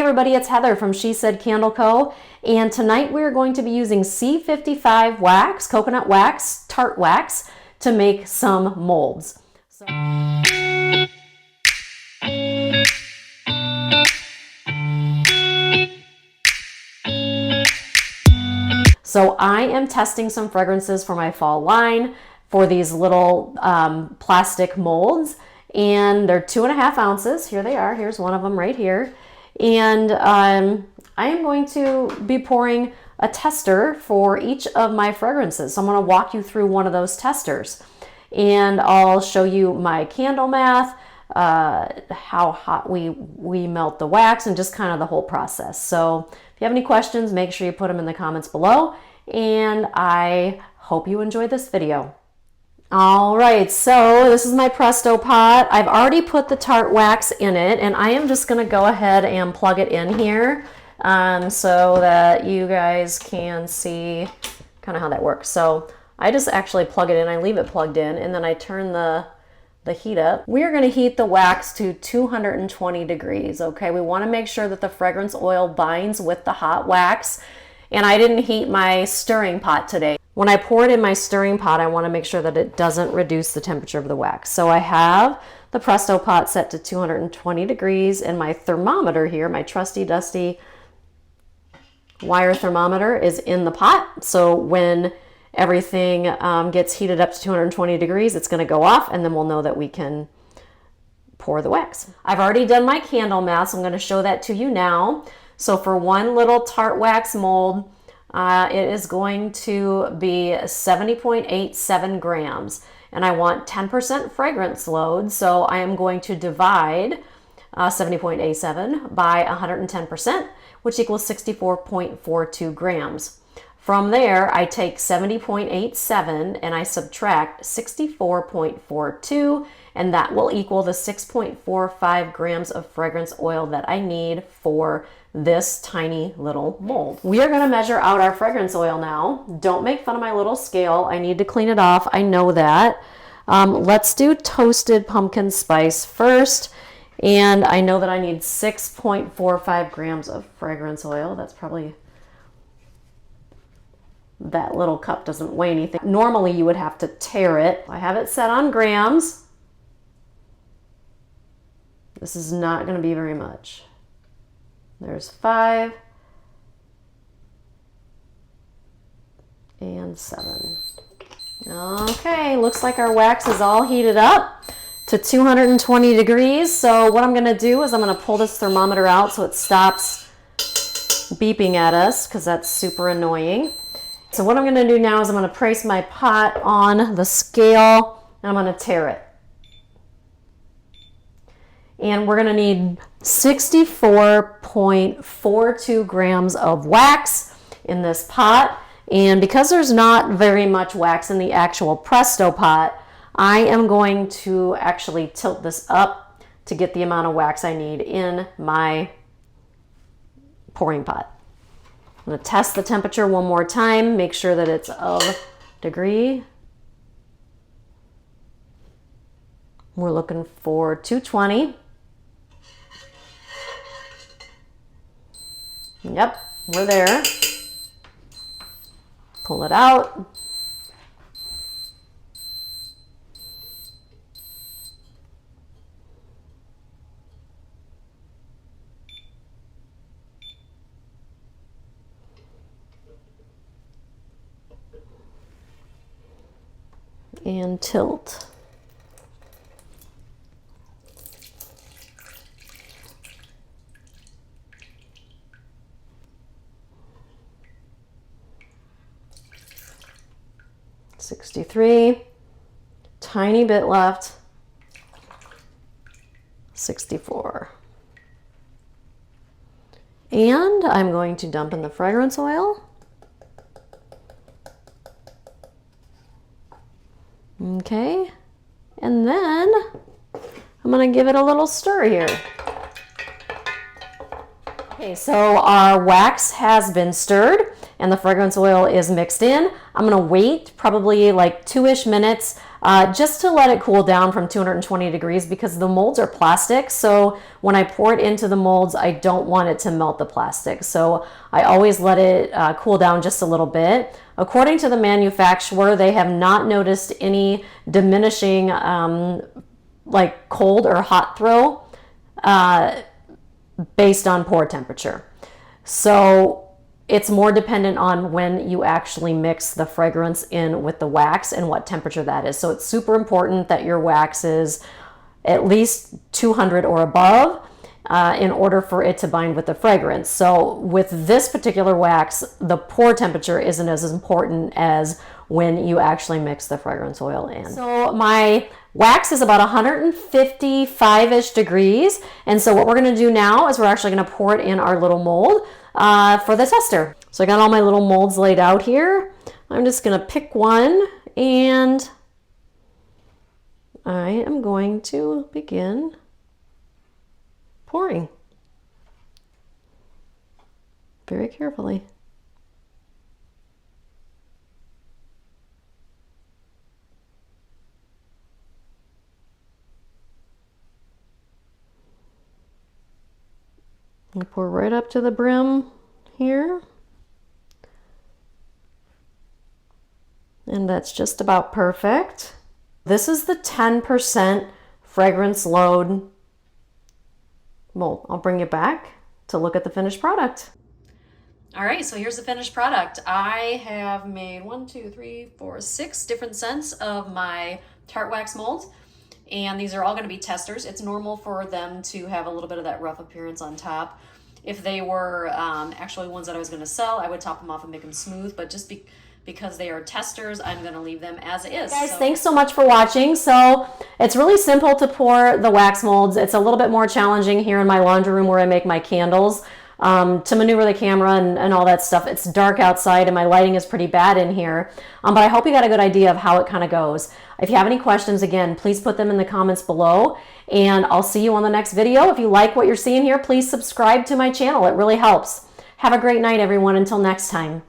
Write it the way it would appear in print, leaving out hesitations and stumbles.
everybody, it's Heather from She Said Candle Co. And tonight we're going to be using C55 wax, coconut wax, Tart wax, to make some molds. So I am testing some fragrances for my fall line for these little plastic molds, and they're 2.5 ounces. Here they are. Here's one of them right here. And I am going to be pouring a tester for each of my fragrances. So I'm going to walk you through one of those testers, and I'll show you my candle math, how hot we melt the wax, and just kind of the whole process. So if you have any questions, make sure you put them in the comments below, and I hope you enjoyed this video. All right, so this is my Presto pot. I've already put the Tart wax in it, and I am just going to go ahead and plug it in here so that you guys can see kind of how that works. So I just actually plug it in. I leave it plugged in, and then I turn the heat up. We are going to heat the wax to 220 degrees, okay? We want to make sure that the fragrance oil binds with the hot wax, and I didn't heat my stirring pot today. When I pour it in my stirring pot, I want to make sure that it doesn't reduce the temperature of the wax. So I have the Presto pot set to 220 degrees, and my thermometer here, my trusty dusty wire thermometer, is in the pot. So when everything gets heated up to 220 degrees, it's going to go off, and then we'll know that we can pour the wax. I've already done my candle math, so I'm going to show that to you now. So for one little Tart wax mold, it is going to be 70.87 grams, and I want 10% fragrance load, so I am going to divide 70.87 by 110%, which equals 64.42 grams. From there, I take 70.87 and I subtract 64.42, and that will equal the 6.45 grams of fragrance oil that I need for this tiny little mold. We are going to measure out our fragrance oil now. Don't make fun of my little scale. I need to clean it off. I know that. Let's do toasted pumpkin spice first. And I know that I need 6.45 grams of fragrance oil. That's probably, that little cup doesn't weigh anything. Normally you would have to tare it. I have it set on grams. This is not going to be very much. There's 5 and 7. Okay, looks like our wax is all heated up to 220 degrees. So what I'm going to do is I'm going to pull this thermometer out so it stops beeping at us, because that's super annoying. So what I'm going to do now is I'm going to place my pot on the scale, and I'm going to tare it. And we're going to need 64.42 grams of wax in this pot. And because there's not very much wax in the actual Presto pot, I am going to actually tilt this up to get the amount of wax I need in my pouring pot. I'm going to test the temperature one more time, make sure that it's of degree. We're looking for 220. Yep, we're there. Pull it out. And tilt. $63, tiny bit left, $64. And I'm going to dump in the fragrance oil. Okay, and then I'm going to give it a little stir here. Okay, so our wax has been stirred and the fragrance oil is mixed in. I'm going to wait probably like 2-ish minutes just to let it cool down from 220 degrees, because the molds are plastic. So when I pour it into the molds, I don't want it to melt the plastic. So I always let it cool down just a little bit. According to the manufacturer, they have not noticed any diminishing like cold or hot throw based on pour temperature. So it's more dependent on when you actually mix the fragrance in with the wax and what temperature that is. So it's super important that your wax is at least 200 or above in order for it to bind with the fragrance. So with this particular wax, the pour temperature isn't as important as when you actually mix the fragrance oil in. So my wax is about 155-ish degrees. And so what we're gonna do now is we're actually gonna pour it in our little mold for the tester. So I got all my little molds laid out here. I'm just gonna pick one and I am going to begin pouring very carefully. I pour right up to the brim here. And that's just about perfect. This is the 10% fragrance load mold. I'll bring you back to look at the finished product. All right, so here's the finished product. I have made 6 different scents of my Tart wax molds. And these are all going to be testers. It's normal for them to have a little bit of that rough appearance on top. If they were actually ones that I was going to sell, I would top them off and make them smooth. But just because they are testers, I'm going to leave them as is. Guys, thanks so much for watching. So it's really simple to pour the wax molds. It's a little bit more challenging here in my laundry room where I make my candles. To maneuver the camera and all that stuff. It's dark outside and my lighting is pretty bad in here. But I hope you got a good idea of how it kind of goes. If you have any questions, again, please put them in the comments below and I'll see you on the next video. If you like what you're seeing here, please subscribe to my channel. It really helps. Have a great night, everyone. Until next time.